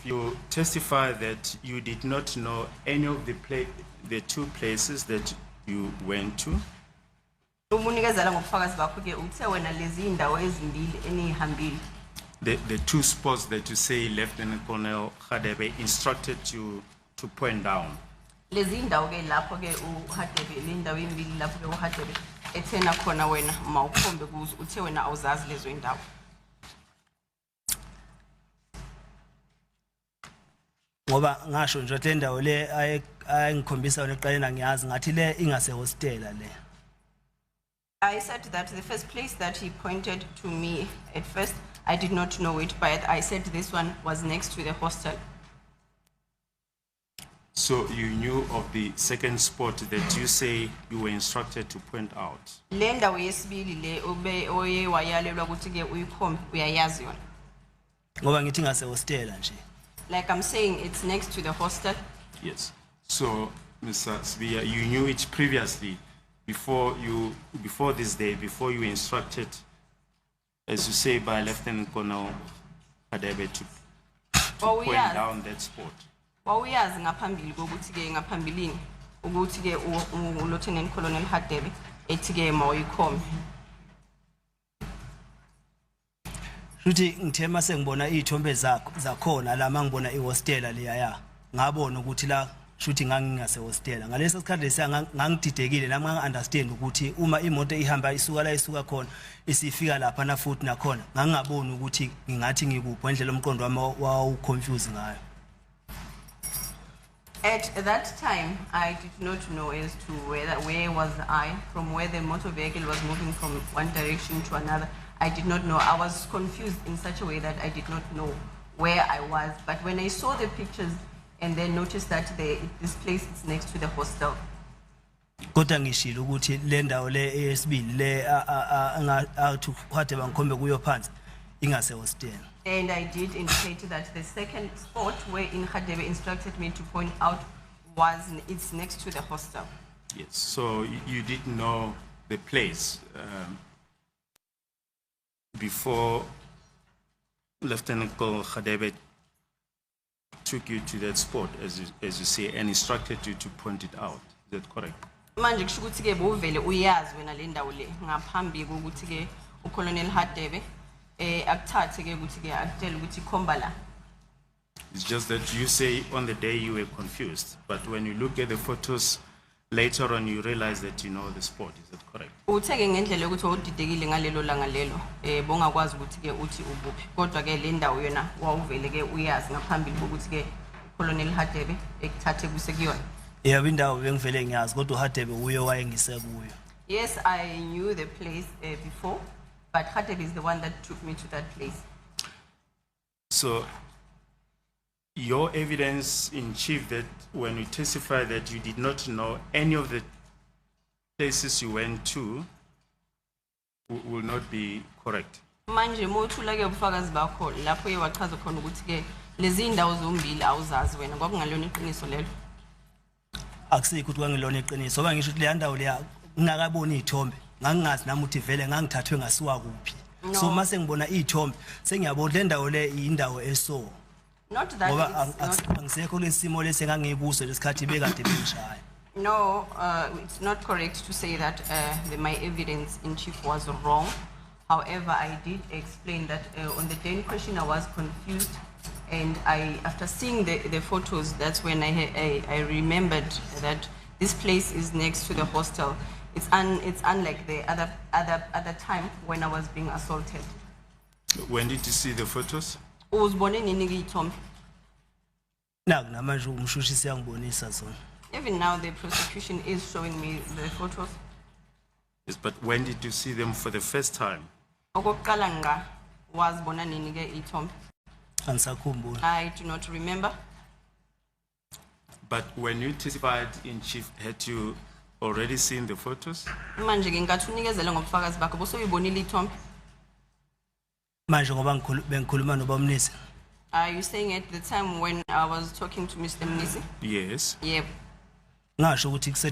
You testify that you did not know any of the two places that you went to. Umunikezela ngobufakazi bakho ke uthe wena lezi indawo ezimbili enihambile. The two spots that you say Lieutenant Colonel Hadebe instructed you to point down. Lezi indawo ke lapho ke uHadebe le indawo ezimbili lapho ke uHadebe ethena khona wena mawukhombe kuzo uthe wena awuzazi lezo indawo. Ngoba ngasho nje le ndawo le ayengikhombisa yona eqaleni ngiyazi ngathi le ingase hostela le. I said that the first place that he pointed to me at first, I did not know it, but I said this one was next to the hostel. So you knew of the second spot that you say you were instructed to point out. Le ndawo yesibili le oye wayalelwa ukuthi ke uyikhombe uyayazi yona. Ngoba ngithi ngase hostela nje. Like I'm saying, it's next to the hostel. Yes. So, Mr. Sbiya, you knew it previously, before this day, before you were instructed, as you say, by Lieutenant Colonel Hadebe to point down that spot. Wawuyazi ngaphambili ukuthi ke ngaphambilini ukuthi ke uLieutenant Colonel Hadebe ethi ke mawuyikhombe. Futhi ngithema sengibona izithombe zakhona la mangibona ihostela leya ngabona ukuthi la shuthi ngangingase hostela ngaleso sikhathi lesa ngangididekile nami ngangi-understand ukuthi uma imoto ihamba isuka la isuka khona isifika lapha na futhi nakhona ngangingaboni ukuthi ngingathi ngikuphi ngendlela umqondo wami wawu-confuse ngayo. At that time, I did not know as to where was I, from where the motor vehicle was moving from one direction to another. I did not know. I was confused in such a way that I did not know where I was. But when I saw the pictures and then noticed that this place is next to the hostel. Kodwa ngishilo ukuthi le ndawo le eyesibili le athi Hadebe ngikhombe kuyo phansi ingase hostela. And I did indicate that the second spot where Hadebe instructed me to point out it's next to the hostel. Yes. So you didn't know the place before Lieutenant Colonel Hadebe took you to that spot, as you say, and instructed you to point it out. Is that correct? Manje kusho ukuthi ke bovele uyazi wena le ndawo le ngaphambi kokuthi ke uColonel Hadebe akuthathe ke ukuthi ke akutshela ukuthi khomba la. It's just that you say on the day you were confused, but when you look at the photos later on, you realize that you know the spot. Is that correct? Utheke ngendlela ukuthi wawudidekile ngalelo langa lelo bongakwazi ukuthi ke uthi ubuphi kodwa ke le ndawo yona wawuvele ke uyazi ngaphambili ukuthi ke Colonel Hadebe ekuthathe kuse kuyona. Yebo indawo bengivele ngiyazi kodwa uHadebe uye wayengise. Yes, I knew the place before, but Hadebe is the one that took me to that place. So your evidence in chief that when you testify that you did not know any of the places you went to will not be correct. Manje mothula ke ubufakazi bakho lapho yewachaza khona ukuthi ke lezi indawo zombili awuzazi wena ngoba kungalona iqiniso lelo. Akusikho ukuthi kwangilona iqiniso ngoba ngisho ukuthi le ndawo leya ngingakaboni izithombe ngangingazi nami ukuthi vele ngangithathwe ngasiwa kuphi. So mase ngibona izithombe sengiyabona le ndawo le indawo eso. Not that No, it's not correct to say that my evidence in chief was wrong. However, I did explain that on the day in question I was confused, and after seeing the photos, that's when I remembered that this place is next to the hostel. It's unlike the other time when I was being assaulted. When did you see the photos? Even now the prosecution is showing me the photos. Yes, but when did you see them for the first time? I do not remember. But when you testified in chief, had you already seen the photos? Are you saying at the time when I was talking to Mr. Mnisi? Yes. Yep. I did say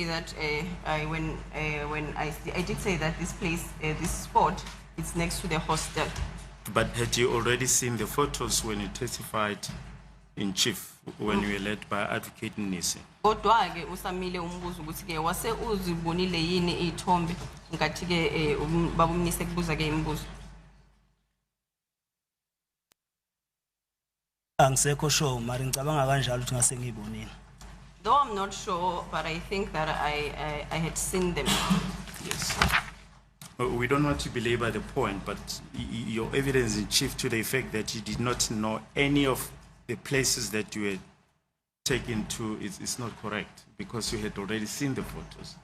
that I did say that this place, this spot, it's next to the hostel. But had you already seen the photos when you testified in chief, when you were led by Advocate Nisi? Kodwa ke usamile umbuzo ukuthi ke wase uzibonile yini izithombe ngathi ke babumnise kubuza ke imibuzo. Angisekho sure mari ngicabanga kanjalo ukuthi ngase ngiyibonile. Though I'm not sure, but I think that I had seen them. Yes. We don't want to belabor the point, but your evidence in chief to the effect that you did not know any of the places that you were taken to is not correct because you had already seen the photos.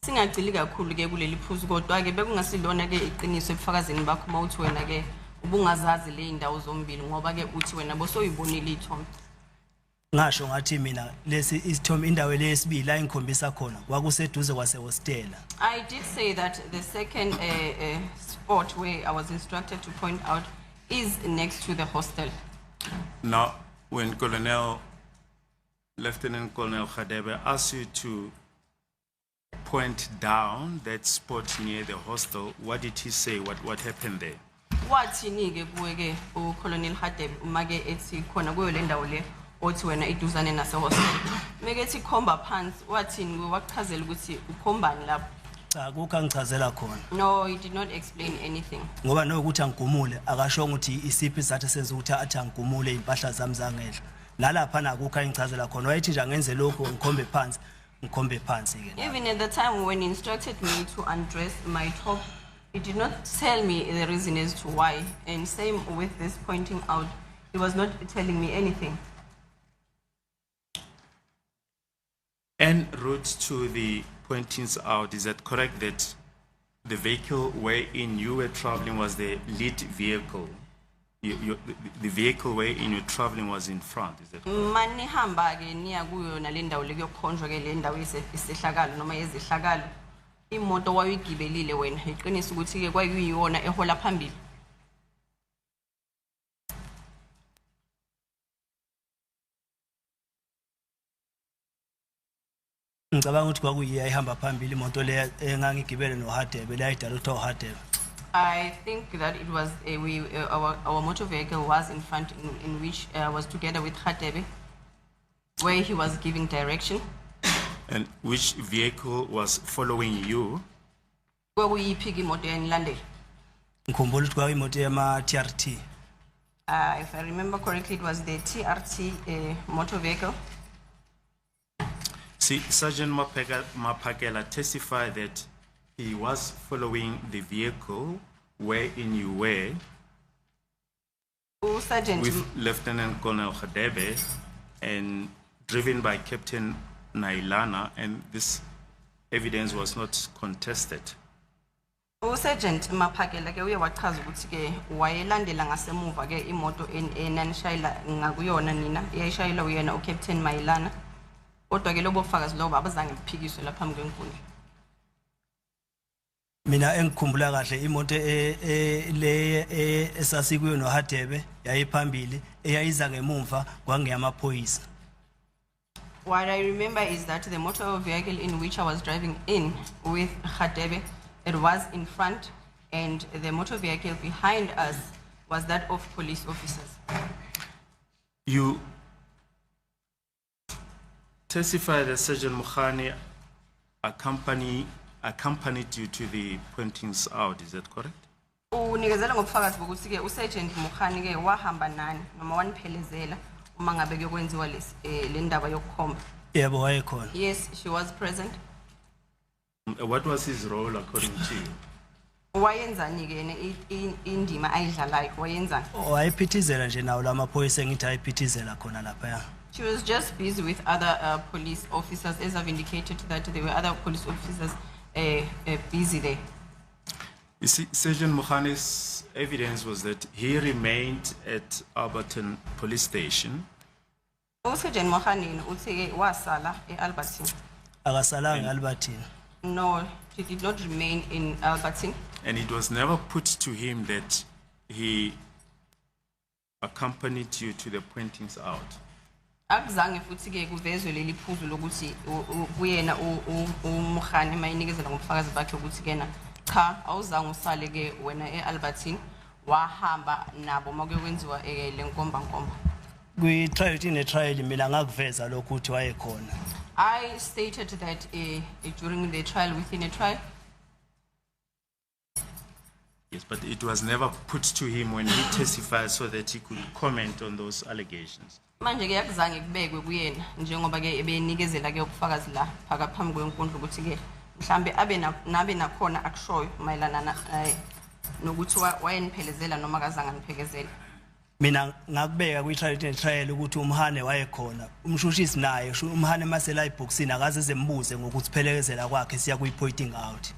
Singagcili kakhulu ke kuleli phuzu kodwa ke bekungasilona ke iqiniso ebufakazini bakho mawuthi wena ke ubungazazi le indawo zombili ngoba ke uthi wena bosoyibonile izithombe. Ngasho ngathi mina lesi isithombe indawo lesibili la ingikhombisa khona kwakuseduze kwase hostela. I did say that the second spot where I was instructed to point out is next to the hostel. Now, when Lieutenant Colonel Khadebe asked you to point down that spot near the hostel, what did he say? What happened there? Wathini ke kuwe ke uColonel Hadebe uma ke ethi khona kuyo le ndawo le othi wena iduzane nase hostel. Meke ethi khomba phansi wathini kuwe wakuchazela ukuthi ukhombani lapho? Cha kukho angichazela khona. No, he did not explain anything. Ngoba nokuthi angigumule akashonga ukuthi isiphi isathu senza ukuthi athi angigumule impahla zami zangedla. Nalapha na kukho angichazela khona wayethi nje angenze lokho ngikhombe phansi ke. Even at the time when he instructed me to undress my top, he did not tell me the reason as to why. And same with this pointing out, he was not telling me anything. En route to the pointings out, is it correct that the vehicle wherein you were traveling was the lead vehicle? The vehicle wherein you were traveling was in front, is that correct? Mani hamba ke niya kuyo nalendawo le kuyokhonjwa ke le ndawo isehlakalo noma yezihlakalo. Imoto wayigibelile wena iqinisa ukuthi ke kwayiyona ehola phambili. Ngicabanga ukuthi kwakuyiya ihamba phambili imoto le engangigibele noHadebe la idirector uHadebe. I think that it was our motor vehicle was in front in which was together with Hadebe, where he was giving direction. And which vehicle was following you? Kwakuyiphi imoto yanilandela? Ngikhumbula ukuthi kwakuyimoto yama TRT. If I remember correctly, it was the TRT motor vehicle. See, Sergeant Mapakela testified that he was following the vehicle wherein you were Sergeant with Lieutenant Colonel Khadebe and driven by Captain Nailana, and this evidence was not contested. Sergeant Maphakela ke uye wachaza ukuthi ke wayelandela ngasemuva ke imoto enanishayela ngakuyona nina eyayishayela uyena uCaptain Mailana. Kodwa ke lobo bufakazi lobo abazange buphikiswe lapha ngenkundla. Mina engikhumbula kahle imoto le esasikuyo noHadebe yayiphambili eyayiza ngemumva kwangeyamaphoyisa. What I remember is that the motor vehicle in which I was driving in with Hadebe, it was in front, and the motor vehicle behind us was that of police officers. You testified that Sergeant Mukhani accompanied you to the pointings out, is that correct? Unikezela ngobufakazi bokuthi ke uSergeant Mukhani ke wahamba nani noma waniphelezela uma ngabe kuyokwenziwa le ndaba yokukhomba. Yebo wayekhona. Yes, she was present. What was his role according to you? Wayenzani ke yena indima ayidlalayo wayenzani? Wayephithizela nje nawo lamaphoyisa engithi ayiphithizela khona lapha. She was just busy with other police officers, as I've indicated that there were other police officers busy there. You see, Sergeant Mukhani's evidence was that he remained at Alberton Police Station. Sergeant Mokhani uthi ke wasala eAlberton. Akasalanga eAlberton. No, he did not remain in Alberton. And it was never put to him that he accompanied you to the pointings out. Akuzange futhi ke kuvezwe leli phuzu lokuthi kuyena uMokhani mayinikezela ngobufakazi bakhe ukuthi kena cha awuzange usale ke wena eAlberton wahamba nabo makuyokwenziwa le nkombankomba. Kwi-trial ine-trial mina ngakuveza lokhu ukuthi wayekhona. I stated that during the trial, within a trial, Yes, but it was never put to him when he testified so that he could comment on those allegations. manje ke yakuzange kubekwe kuyena njengoba ke ebenikezela ke ubufakazi la phakathi phambi kwenkundla ukuthi ke mhlambe nabe nakhona akushoyo mayelana nokuthi wayeniphelezela noma kazange niphekezela. Mina ngakubeka kwi-trial ine-trial ukuthi uMhane wayekhona. Umshushisi naye uMhane masela ibhokisini akaze zembuze ngokuthi phelekezela kwakhe siya kuyi-pointing out.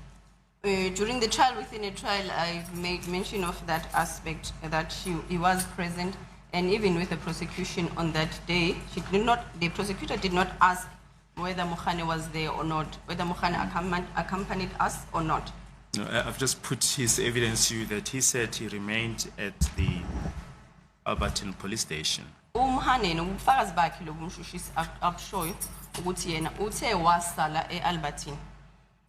During the trial, within a trial, I made mention of that aspect that he was present, and even with the prosecution on that day, the prosecutor did not ask whether Mokhane was there or not, whether Mokhane accompanied us or not. No, I've just put his evidence to you that he said he remained at the Alberton police station. Mokhane ubufakazi bakhe lobumshushisi akushoyo ukuthi yena uthe wasala eAlberton.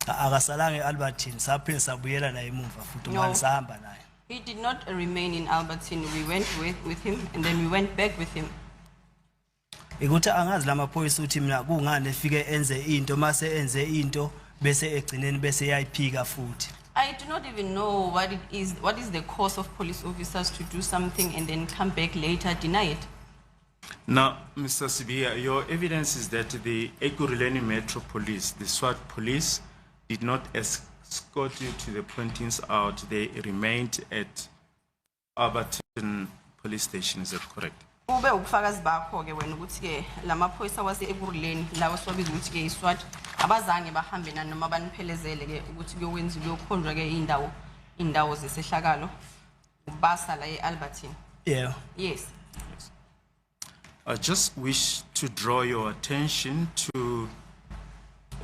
Akasalange eAlberton saphinde sabuyela la emuva futhi No. manje sahamba naye. He did not remain in Alberton. We went with him, and then we went back with him. Ukuthi angazi lamaphoyisa ukuthi mina kungani efike enze into mase enze into bese egcineni bese yayiphika futhi. I do not even know what it is. What is the cause of police officers to do something and then come back later, deny it? Now, Mr. Sibia, your evidence is that the Ekurhuleni Metro Police, the SWAT police, did not escort you to the pointings out. They remained at Alberton police station. Is that correct? Ube ubufakazi bakho ke wena ukuthi ke lamaphoyisa wase Ekurhuleni lawo siwabiza ukuthi ke iSWAT abazange bahambe nani noma baniphelezele ke ukuthi kuyokwenziwa kuyokhonjwa ke indawo zesehlakalo ubasa la eAlberton. Yeah. Yes. I just wish to draw your attention to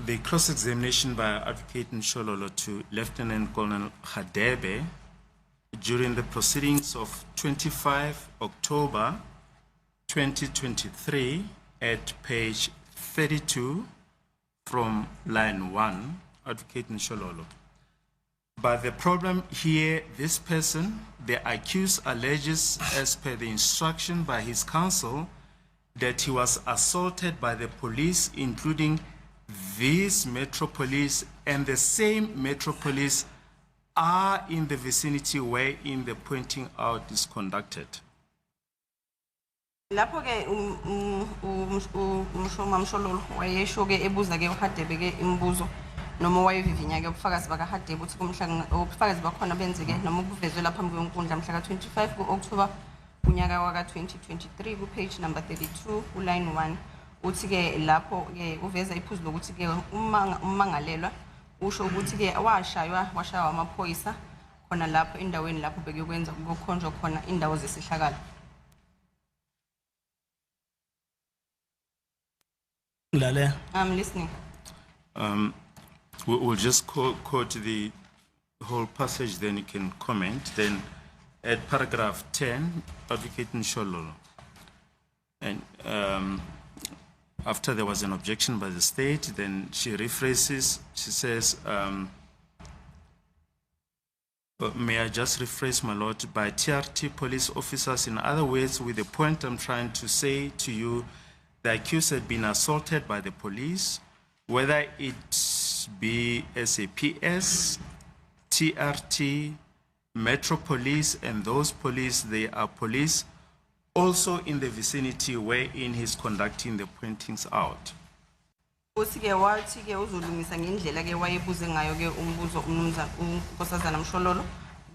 the cross-examination by Advocate Nshololo to Lieutenant Colonel Hadebe during the proceedings of 25 October 2023 at page 32 from line 1, Advocate Nshololo. But the problem here, this person, the accused alleges as per the instruction by his counsel that he was assaulted by the police, including these Metro Police, and the same Metro Police are in the vicinity wherein the pointing out is conducted. Lapho ke umshomamshololo wayesho ke ebuza ke uHadebe ke imibuzo noma wayevivinya ke ubufakazi baka Hadebe ukuthi kumhla ubufakazi bakhona benzeke noma kuvezwe lapha phambi kwenkundla mhla ka 25 kuOctober unyaka waka 2023 ku page number 32 ku line 1 uthi ke lapho ke uveza iphuzu lokuthi ke umangalelwa usho ukuthi ke washaywa amaphoyisa khona lapho endaweni lapho bekuyokwenza ukukhonjwa khona indawo zesehlakalo. Ngilale. I'm listening. We'll just quote the whole passage, then you can comment. Then at paragraph 10, Advocate Nshololo. And after there was an objection by the state, then she rephrases, she says, may I just rephrase, my lord, by TRT police officers. In other words, with the point I'm trying to say to you, the accused had been assaulted by the police, whether it be SAPS, TRT, Metro Police, and those police, they are police also in the vicinity wherein he's conducting the pointings out. Uthi ke wathi ke uzolungisa ngendlela ke wayebuze ngayo ke umbuzo umnumzana uNkosazana Mshololo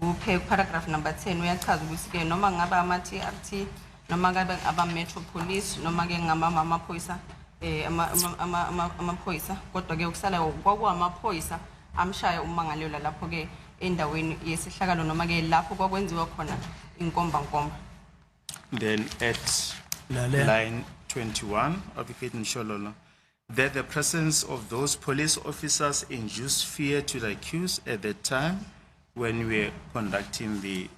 ku paragraph number 10 uyachaza ukuthi ke noma ngaba ama TRT noma ngabe aba Metro Police noma ke ngama amaphoyisa amaphoyisa kodwa ke ukusala kwakuamaphoyisa amshaya umangalelwa lapho ke endaweni yesihlakalo noma ke lapho kwakwenziwa khona inkombankomba. Then at line 21, Advocate Nshololo, that the presence of those police officers induced fear to the accused at that time when we were conducting the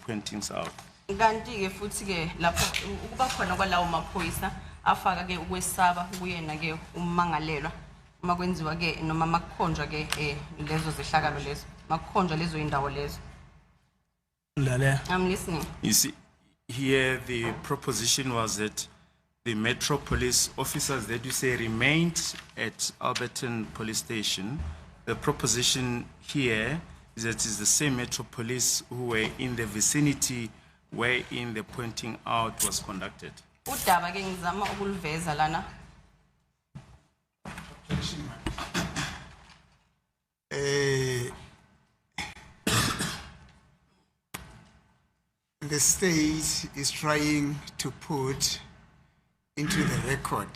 pointings out. Kanti ke futhi ke lapho ukuba khona kwalawo maphoyisa afaka ke ukwesaba kuyena ke umangalelwa uma kwenziwa ke noma makukhonjwa ke lezo zehlakalo lezo makukhonjwa lezo indawo lezo. Lalela. I'm listening. You see, here the proposition was that the Metro Police officers that you say remained at Alberton Police Station. The proposition here is that it's the same Metro Police who were in the vicinity wherein the pointing out was conducted. Udaba ke ngizama ukuliveza lana. The state is trying to put into the record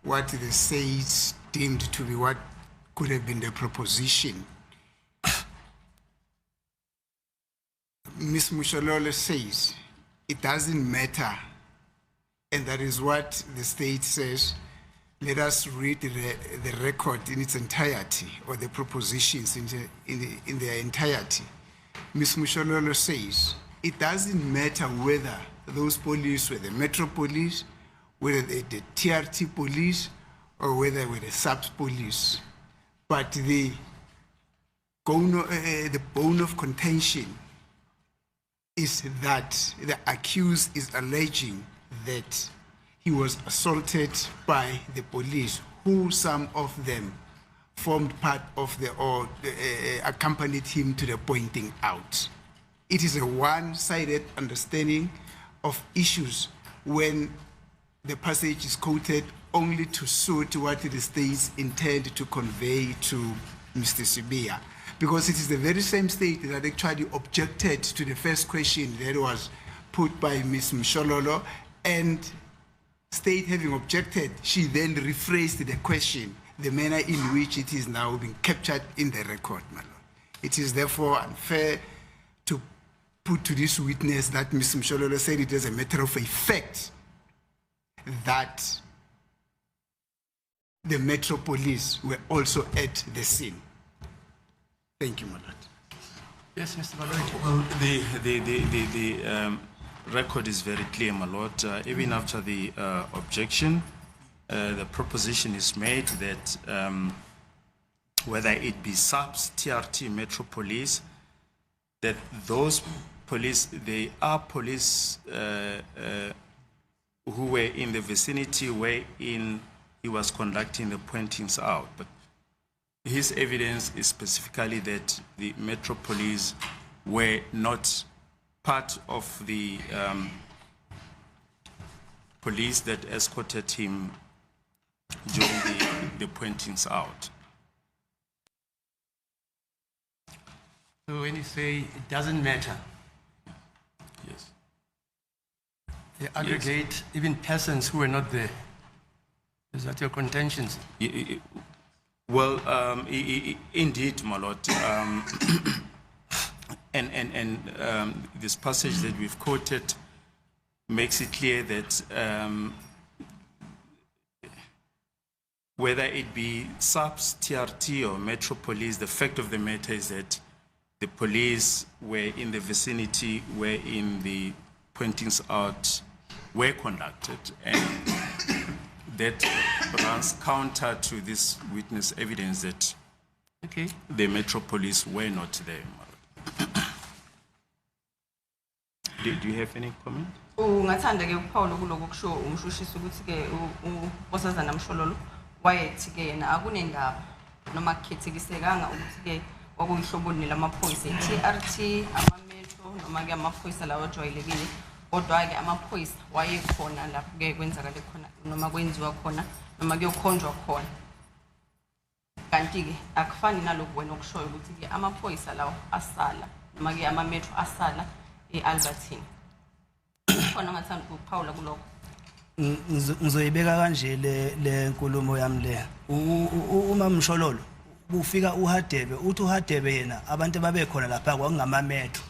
what the state deemed to be what could have been the proposition. Ms. Mushololo says it doesn't matter, and that is what the state says. Let us read the record in its entirety, or the propositions in their entirety. Ms. Mushololo says it doesn't matter whether those police were the Metro Police, whether they the TRT police, or whether they were the SAPS police. But the bone of contention is that the accused is alleging that he was assaulted by the police, who some of them formed part of or accompanied him to the pointing out. It is a one-sided understanding of issues when the passage is quoted only to suit what the states intend to convey to Mr. Sibia. Because it is the very same state that actually objected to the first question that was put by Ms. Mshololo, and state having objected, she then rephrased the question, the manner in which it is now being captured in the record, my lord. It is therefore unfair to put to this witness that Ms. Mshololo said it as a matter of fact that the Metro Police were also at the scene. Thank you, my lord. Yes, Mr. Baloyi. Well, the record is very clear, my lord. Even after the objection, the proposition is made that whether it be SAPS, TRT, Metro Police, that those police, they are police who were in the vicinity wherein he was conducting the pointings out. But his evidence is specifically that the Metro Police were not part of the police that escorted him during the pointings out. So when you say it doesn't matter, Yes. they aggregate even persons who were not there. Is that your contentions? Well, indeed, my lord. This passage that we've quoted makes it clear that whether it be SAPS, TRT, or Metro Police, the fact of the matter is that the police were in the vicinity wherein the pointings out were conducted, and that runs counter to this witness evidence that Okay. the Metro Police were not there. Do you have any comment? Ungathanda ke uPaul kuloko kusho umshushisi ukuthi ke unkosazana Mshololo wayethi ke yena akunendaba noma kukhethikisekanga ukuthi ke kwakuyihlobo lamaphoyisa TRT amametro noma ke amaphoyisa lawo ajwayelekile, kodwa ke amaphoyisa wayekhona lapho ke kwenzakale khona noma kwenziwa khona noma kuyokhonjwa khona. Kanti ke akufani nalokho wena okushoyo ukuthi ke amaphoyisa lawo asala noma ke amametro asala eAlbertine. Khona ngathanda ukuphawula kuloko. Ngizoyibeka kanje le nkulumo yami le. Uma Mshololo ufika uHadebe, uthi uHadebe yena abantu babekhona lapha kwakungama metro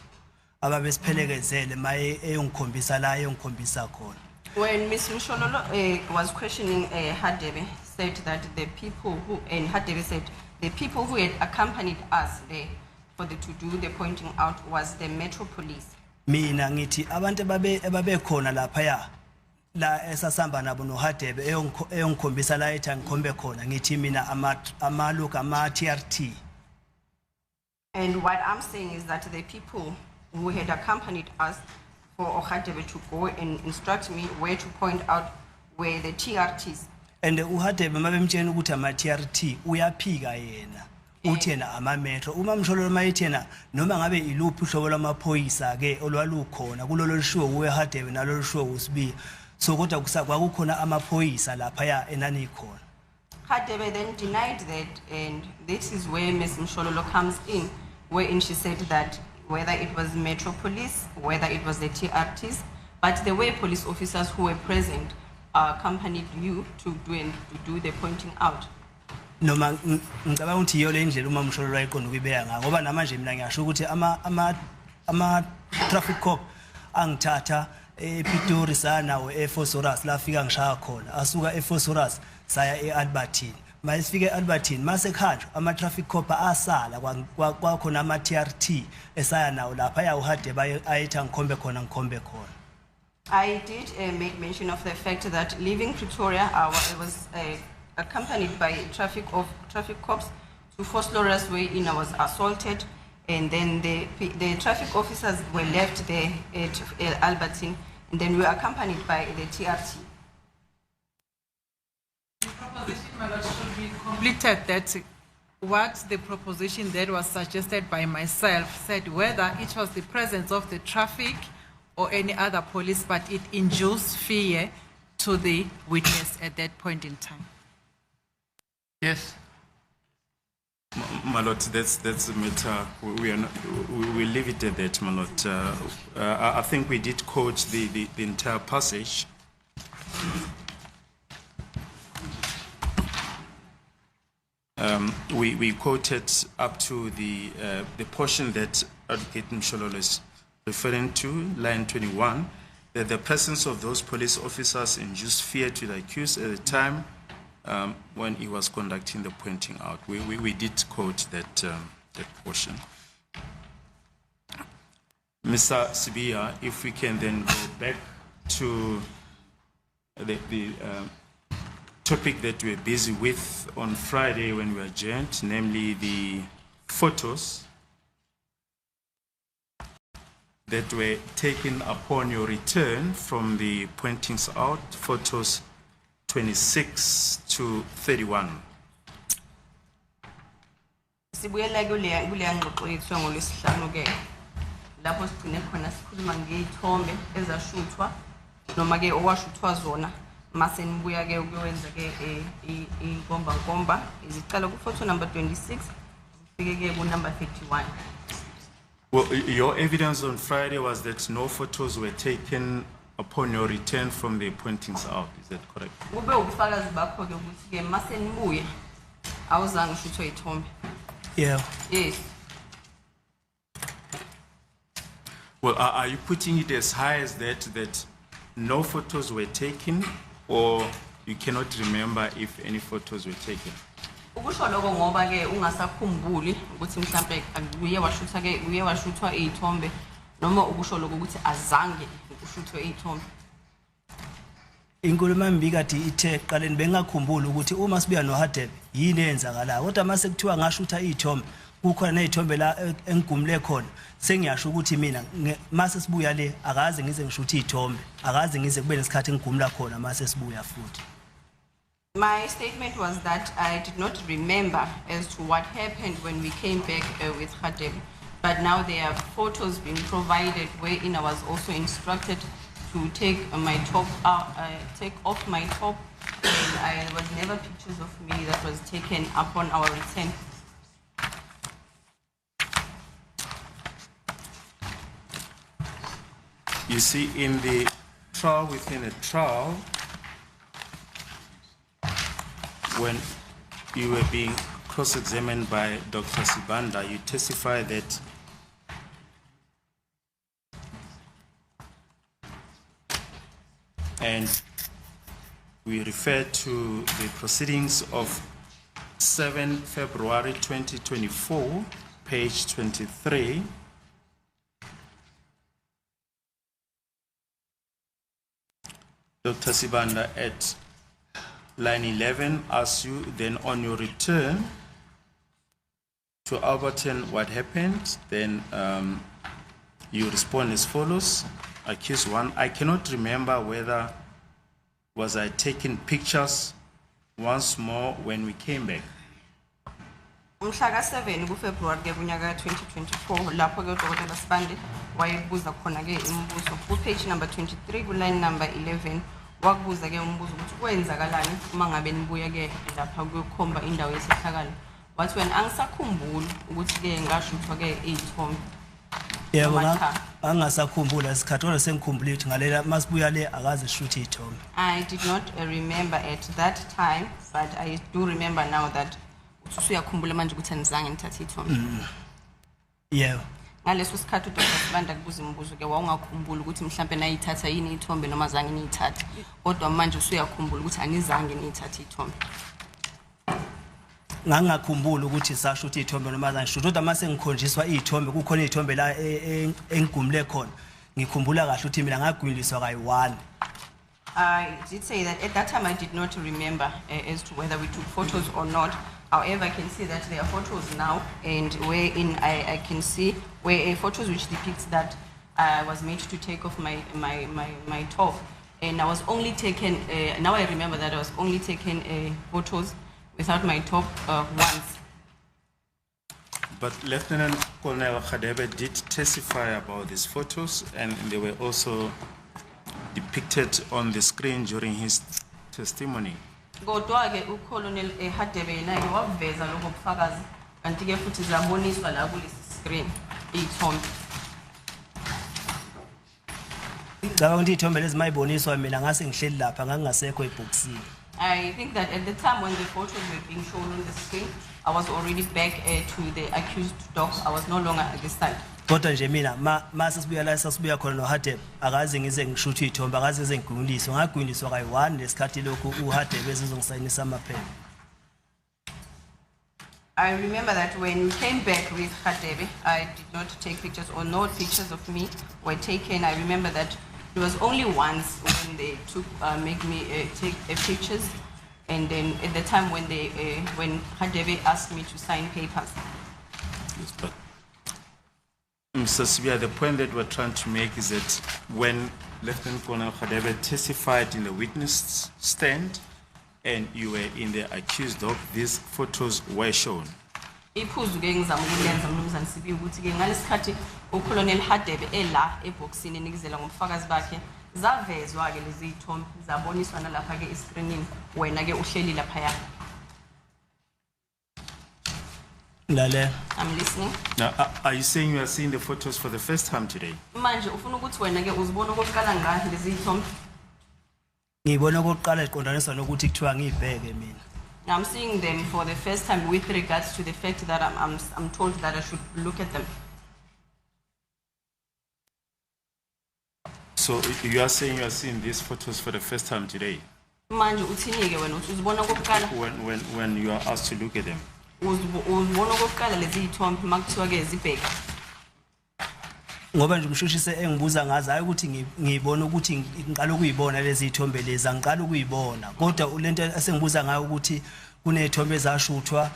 ababesiphelekezele maye eyongikhombisa la eyongikhombisa khona. When Ms. Mshololo was questioning Hadebe, said that the people who, and Hadebe said, the people who had accompanied us there to do the pointing out was the Metro Police. Mina ngithi abantu babekhona lapha ya la esasamba nabo noHadebe eyongikhombisa la ethi ngikhombe khona ngithi mina amaluka ama TRT. And what I'm saying is that the people who had accompanied us for Ogadebe to go and instruct me where to point out where the TRTs. And uHadebe mabemtshela ukuthi ama TRT uyaphika yena uthi yena ama metro uma Mshololo mayithi yena noma ngabe iluphi uhlobo lwamaphoyisa ke olwalukhona kulolo lishuwo uHadebe nalo lishuwo uSibiya so kodwa kwakukhona amaphoyisa lapha ya enani khona. Hadebe then denied that, and this is where Ms. Mshololo comes in, wherein she said that whether it was Metro Police, whether it was the TRTs, but there were police officers who were present, accompanied you to do the pointing out. Noma ngicabanga ukuthi iyo le ndlela uma Mshololo ayiqonda ukubeka ngayo ngoba namanje mina ngiyasho ukuthi ama traffic cop angithatha ePitori sanawo eFosorus lafika ngishaya khona asuka eFosorus saya eAlbertine mayisifike eAlbertine mase khanjwa ama traffic cop asala kwakhona ama TRT esaya nawo lapha ya uHadebe ayitha ngikhombe khona. I did make mention of the fact that leaving Pretoria, I was accompanied by traffic cops to Fosorus wherein I was assaulted, and then the traffic officers were left there at Albertine, and then we were accompanied by the TRT. Proposition, my lord, should be completed that what the proposition that was suggested by myself said whether it was the presence of the traffic or any other police, but it induced fear to the witness at that point in time. Yes. My lord, that's a matter. We leave it at that, my lord. I think we did quote the entire passage. We quoted up to the portion that Advocate Mshololo is referring to, line 21, that the presence of those police officers induced fear to the accused at the time when he was conducting the pointing out. We did quote that portion. Mr. Sibiya, if we can then go back to the topic that we were busy with on Friday when we adjourned, namely the photos that were taken upon your return from the pointings out, photos 26 to 31. Sibuyela kuleya ngxoxo yethu ngolwesihlanu ke lapho sigcine khona sikhuluma ngezithombe ezashuthwa noma ke owashuthwa zona mase nibuya ke ukwenza ke inkomba iziqala ku photo number 26 ufike ke ku number 31. Well, your evidence on Friday was that no photos were taken upon your return from the pointings out. Is that correct? Kube ubufakazi bakho ke ukuthi ke mase nibuya awuzange ushuthwe izithombe. Yeah. Yes. Well, are you putting it as high as that no photos were taken, or you cannot remember if any photos were taken? Ukusho lokho ngoba ke ungasakhumbuli ukuthi mhlambe uye washuthwa izithombe noma ukusho lokho ukuthi azange ushuthwe izithombe. Inkulumo embikade ithe qaleni bengakhumbula ukuthi uma sibuya noHadebe yini eyenzakalayo kodwa mase kuthiwa ngashutha izithombe kukhona nezithombe la engigumule khona sengiyasho ukuthi mina mase sibuya le akaze ngize ngishuthe izithombe akaze ngize kube nesikhathi engigumula khona mase sibuya futhi. My statement was that I did not remember as to what happened when we came back with Hadebe, but now there are photos being provided wherein I was also instructed to take my top take off my top, and there was never pictures of me that was taken upon our return. You see, in the trial within a trial, when you were being cross-examined by Dr. Sibanda, you testified that and we refer to the proceedings of 7 February 2024, page 23. Dr. Sibanda at line 11 asks you, then on your return to Alberton, what happened? Then You respond as follows. Accused one, I cannot remember whether was I taking pictures once more when we came back. Umhla ka-7 kuFebruary ke kunyaka 2024 lapho ke uDokotela Sibande wayebuza khona ke imibuzo ku page number 23 ku line number 11 wakubuza ke umbuzo ukuthi kwenzakalani uma ngabe nibuya ke lapha kuyokhomba indawo yesehlakalo wathi wena angisakhumbuli ukuthi ke ngashuthwa ke izithombe. Yebo Amakha. angasakhumbula isikhathi kodwa sengikhumbula ukuthi ngalela masibuya le akaze shuthe ithombe. I did not remember at that time, but I do remember now that usuyakhumbula manje ukuthi anizange nithathe ithombe. Yebo. Ngaleso sikhathi uDr. Sibanda kubuza imibuzo ke wawungakhumbula ukuthi mhlambe nayithatha yini ithombe noma zange niyithathe. Kodwa manje usuyakhumbula ukuthi anizange niyithathe ithombe. Ngangakhumbula ukuthi sashutha ithombe noma zange shutha kodwa mase ngikhonjiswa ithombe kukhona ithombe la engigumule khona. Ngikhumbula kahle ukuthi mina ngagwiliswa kayi1. I did say that at that time I did not remember as to whether we took photos or not. However, I can see that there are photos now, and wherein I can see where photos which depicts that I was made to take off my top, and I was only taken. Now I remember that I was only taken photos without my top once. But Lieutenant Colonel Khadebe did testify about these photos, and they were also depicted on the screen during his testimony. Kodwa ke uColonel Hadebe yena ke waveza lokho bufakazi kanti ke futhi zaboniswa la kulesi screen ithombe. Ngicabanga ukuthi ithombe lezi mayiboniswa mina ngase ngihleli lapha ngangasekho eboxini. I think that at the time when the photos were being shown on the screen, I was already back to the accused dock. I was no longer at the side. Kodwa nje mina mase sibuya la sasibuya khona noHadebe akaze ngize ngishuthe ithombe akaze ngize ngigwiliswa ngagwiliswa kayi1 lesikhathi lokhu uHadebe ezizongisayinisa amaphepha. I remember that when we came back with Hadebe, I did not take pictures or no pictures of me were taken. I remember that it was only once when they took make me take pictures, and then at the time when they when Hadebe asked me to sign papers. Yes, but Mr. Sibia, the point that we're trying to make is that when Lieutenant Colonel Khadebe testified in the witness stand and you were in the accused dock, these photos were shown. Iphuzu ke ngizama ukulenza mnumzane Sibiya ukuthi ke ngalesikhathi uColonel Hadebe ela eboxini enikizela ngomfakazi bakhe zavezwa ke lezi ithombe zaboniswa nalapha ke escreenini wena ke uhleli lapha ya. Lale I'm listening. Now, are you saying you are seeing the photos for the first time today? Manje ufuna ukuthi wena ke uzibona okokuqala ngathi lezi ithombe. ngibona okokuqala iqondaniswa nokuthi kuthiwa ngibheke mina. I'm seeing them for the first time with regards to the fact that I'm told that I should look at them. So you are saying you are seeing these photos for the first time today Manje uthini ke wena uthi uzibona okokuqala when you are asked to look at them? uzibona okokuqala lezi ithombe makuthiwa ke zibheke. Ngoba nje umshushise engibuza ngazi hayi ukuthi ngibona ukuthi ngiqala ukuyibona lezi ithombe lezi angiqala ukuyibona kodwa lento esengibuza ngayo ukuthi kunezithombe ezashuthwa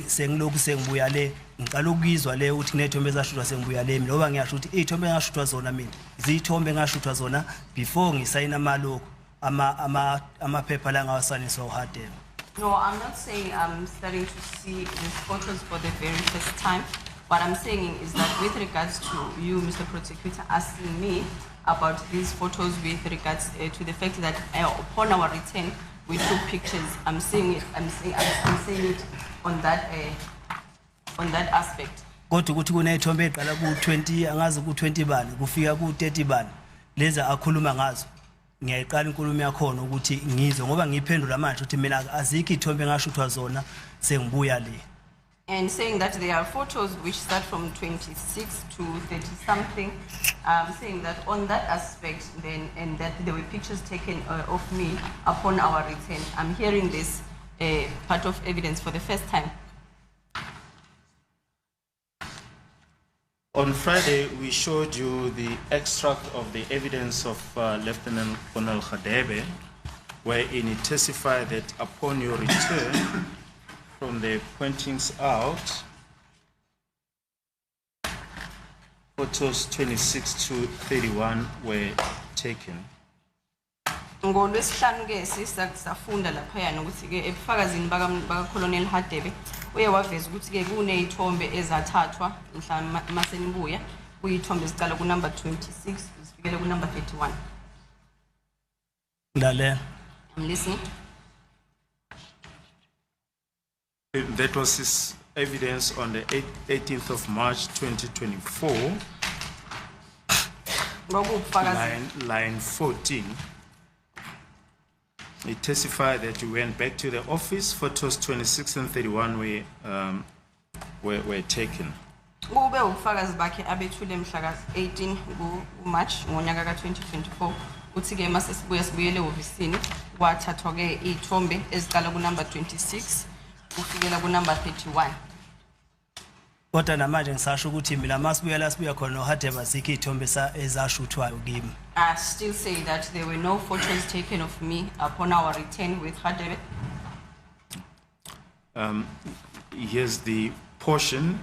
sengilokhu sengibuya le ngiqala ukuyizwa le ukuthi kunezithombe ezashuthwa sengibuya le ngoba ngiyasho ukuthi izithombe engashuthwa zona mina izithombe engashuthwa zona before ngisayina amaloko amaphepha la ngawasaniswa uHadebe. No, I'm not saying I'm starting to see the photos for the very first time. What I'm saying is that with regards to you, Mr. Prosecutor, asking me about these photos with regards to the fact that upon our return, we took pictures. I'm saying it on that aspect. Kodwa ukuthi kunezithombe eqala ku20 angazi ku20 bani kufika ku30 bani leza akhuluma ngazo ngiyayiqala inkulumo yakhona ukuthi ngizwe ngoba ngiphendula manje ukuthi mina azikho ithombe engashuthwa zona sengibuya le. And saying that there are photos which start from 26 to 30 something, saying that on that aspect then, and that there were pictures taken of me upon our return. I'm hearing this part of evidence for the first time. On Friday, we showed you the extract of the evidence of Lieutenant Colonel Khadebe, wherein he testified that upon your return from the pointings out, photos 26 to 31 were taken. ngolwesihlanu ke safunda laphayana ukuthi ke ebufakazini baka Colonel Hadebe uye waveza ukuthi ke kunezithombe ezathathwa mhla masenibuya kuyithombe ezicala ku number 26 zifikele ku number 31. Lalela. I'm listening. That was his evidence on the 18th of March 2024, Ngokubufakazi line 14. He testified that he went back to the office. Photos 26 and 31 were taken. kube ubufakazi bakhe abethule mhla ka 18 March ngonyaka ka 2024 uthi ke mase sibuya sibuyele ofisini kwathathwa ke izithombe ezicala ku number 26 kufikela ku number 31. Kodwa namanje ngisasho ukuthi mina masibuya la sibuya khona noHadebe asikho izithombe ezashuthwayo kimi. I still say that there were no photos taken of me upon our return with Hadebe. Here's the portion.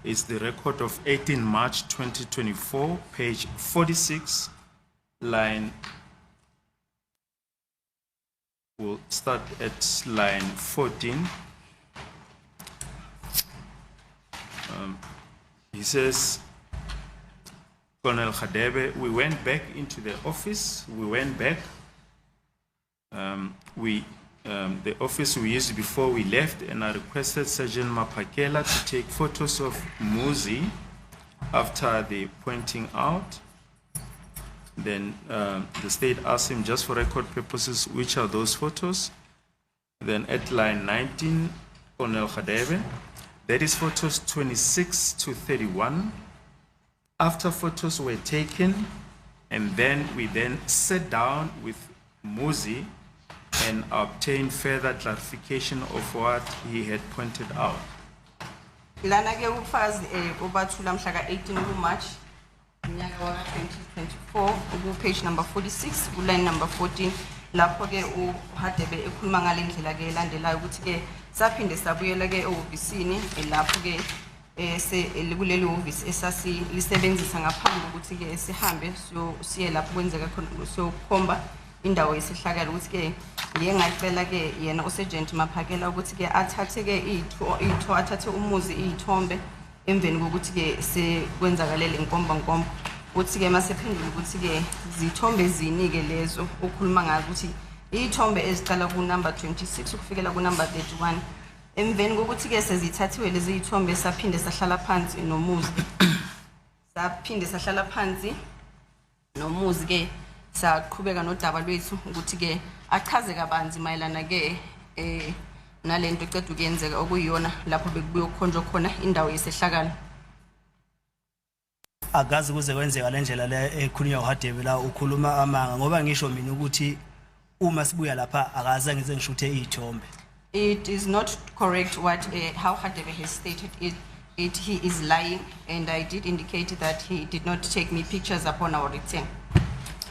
It's the record of 18 March 2024, page 46, line. We'll start at line 14. He says, Colonel Hadebe, we went back into the office. We went back. The office we used before we left, and I requested Sergeant Mapakela to take photos of Muzi after the pointing out. Then the state asked him, just for record purposes, which are those photos? Then at line 19, Colonel Hadebe, that is photos 26 to 31. After photos were taken, and then we then sat down with Muzi and obtained further clarification of what he had pointed out. Lana ke ubufakazi obathula mhla ka 18 March unyaka wa 2024 ku page number 46 ku line number 14 lapho ke uHadebe ekhuluma ngale ndlela ke elandelayo ukuthi ke saphinde sabuyela ke ofisini lapho ke kuleli office esasi lisebenzisa ngaphambi ukuthi ke sihambe siye lapho kwenzeka khona sokhomba indawo yesihlakala ukuthi ke ngiye ngacela ke yena uSergeant Maphakela ukuthi ke athathe ke athathe umuzi izithombe emveni kokuthi ke sekwenzakalele inkomba uthi ke masephendula ukuthi ke izithombe zinike lezo ukhuluma ngazo ukuthi izithombe ezicala ku number 26 ukufikela ku number 31 emveni kokuthi ke sezithathiwe lezi izithombe saphinde sahlala phansi nomuzi ke saqhubeka nodaba lwethu ukuthi ke achaze kabanzi mayelana ke nalento ecede ukuyenzeka okuyiyona lapho bekuyokhonjwa khona indawo yesehlakala. Akazi kuze kwenzeka le ndlela le ekhulunywa uHadebe la ukhuluma amanga ngoba ngisho mina ukuthi uma sibuya lapha akaze ngize ngishuthe izithombe. It is not correct what how Hadebe has stated it. He is lying, and I did indicate that he did not take me pictures upon our return.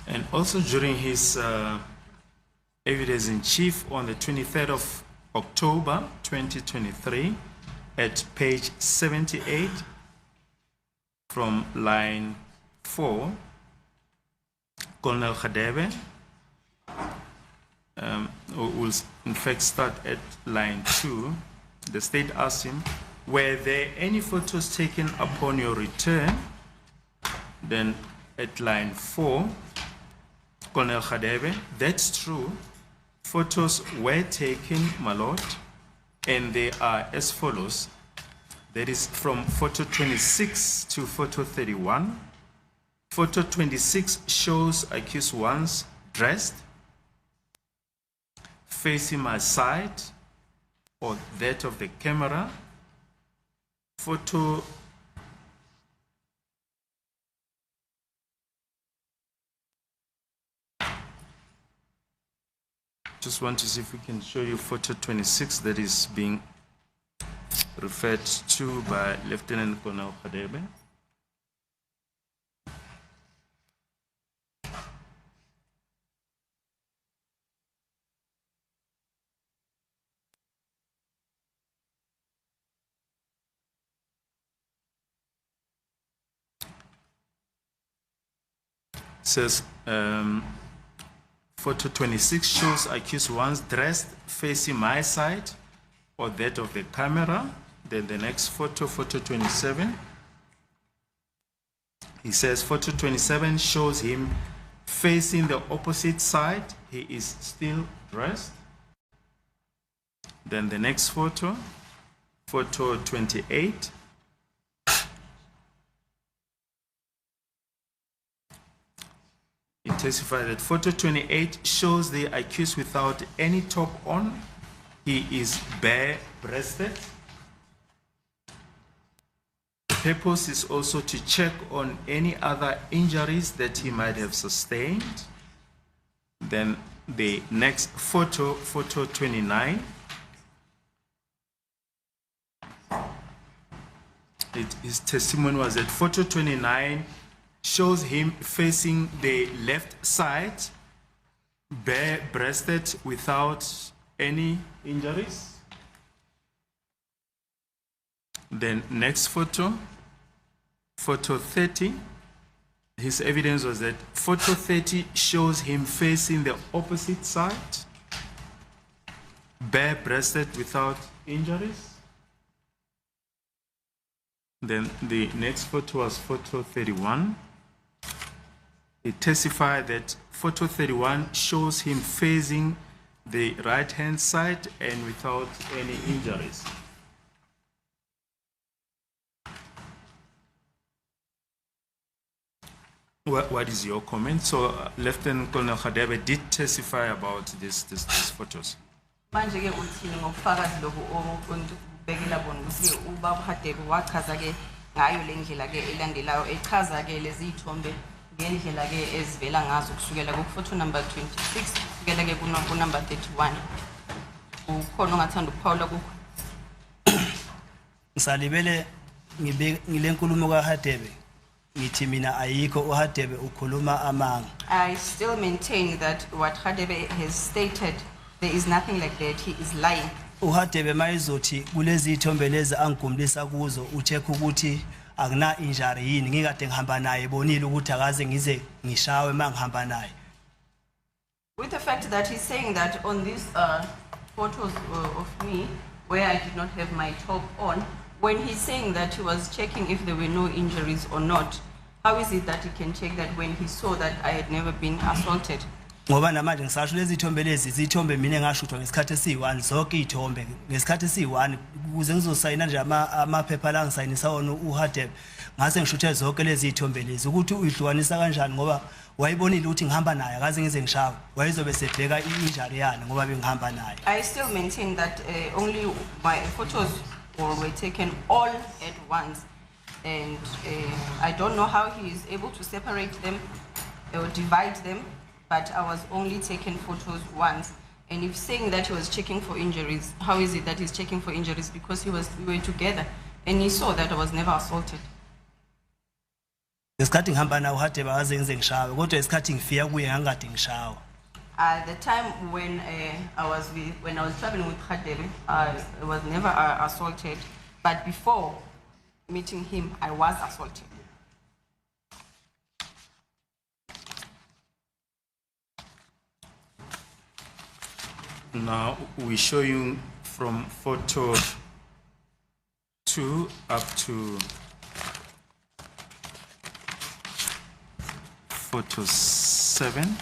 And also during his evidence in chief on the 23rd of October 2023 at page 78 from line 4, Colonel Hadebe will in fact start at line 2. The state asked him, were there any photos taken upon your return? Then at line 4, Colonel Hadebe, that's true. Photos were taken, my lord, and they are as follows. That is from photo 26 to photo 31. Photo 26 shows accused ones dressed, facing my side or that of the camera. Photo just want to see if we can show you photo 26 that is being referred to by Lieutenant Colonel Hadebe. says, photo 26 shows accused once dressed facing my side or that of the camera. Then the next photo, photo 27. He says photo 27 shows him facing the opposite side. He is still dressed. Then the next photo, photo 28. It testified that photo 28 shows the accused without any top on. He is bare-breasted. The purpose is also to check on any other injuries that he might have sustained. Then the next photo, photo 29. His testimony was that photo 29 shows him facing the left side, bare-breasted without any injuries. Then next photo, photo 30. His evidence was that photo 30 shows him facing the opposite side, bare-breasted without injuries. Then the next photo was photo 31. It testified that photo 31 shows him facing the right-hand side and without any injuries. What is your comment? So Lieutenant Colonel Khadebe did testify about these photos. Manje ke uthini ngobufakazi lobu obekela bona ukuthi ubaba Khadebe wachaza ke ngayo lendlela ke elandelayo echaza ke lezi ithombe ngendlela ke ezivela ngazo kusukela ku photo number 26 kusukela ke ku number 31. Ukhona ongathanda ukuphawula ku Ngisalibele ngile nkulumo kaHadebe ngithi mina ayikho uHadebe ukhuluma amanga. I still maintain that what Khadebe has stated, there is nothing like that. He is lying. uHadebe mayizothi kulezi ithombe lezi angigumlisa kuzo ucheck ukuthi akuna injury yini ngikade ngihamba naye bonile ukuthi akaze ngize ngishawe mangihamba naye. With the fact that he's saying that on these photos of me where I did not have my top on, when he's saying that he was checking if there were no injuries or not, how is it that he can check that when he saw that I had never been assaulted? Ngoba namanje ngisasho lezi ithombe lezi izithombe mina engashuthwa ngesikhathi esi1 zonke ithombe ngesikhathi esi1 ukuze ngizosayina nje amaphepha la ngisayinisa wona uHadebe ngase ngishuthe zonke lezi ithombe lezi ukuthi uyihlukanisa kanjani ngoba wayibonile ukuthi ngihamba naye akaze ngize ngishawe wayezobe sebheka injury yana ngoba bengihamba naye. I still maintain that only my photos were taken all at once, and I don't know how he is able to separate them or divide them, but I was only taken photos once. And if saying that he was checking for injuries, how is it that he's checking for injuries? Because we were together and he saw that I was never assaulted. Ngesikhathi ngihamba naye uHadebe akaze ngize ngishawe kodwa isikhathi ngifika kuye ngangade ngishawe. The time when I was traveling with Khadebe, I was never assaulted, but before meeting him, I was assaulted. Now we show you from photo 2 up to photo 7.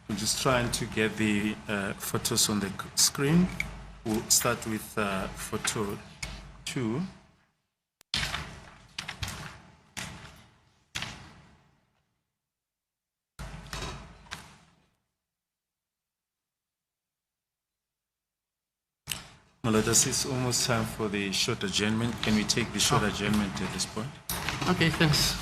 We're just trying to get the photos on the screen. We'll start with photo 2. Maladas, it's almost time for the short adjournment. Can we take the short adjournment at this point? Okay, thanks.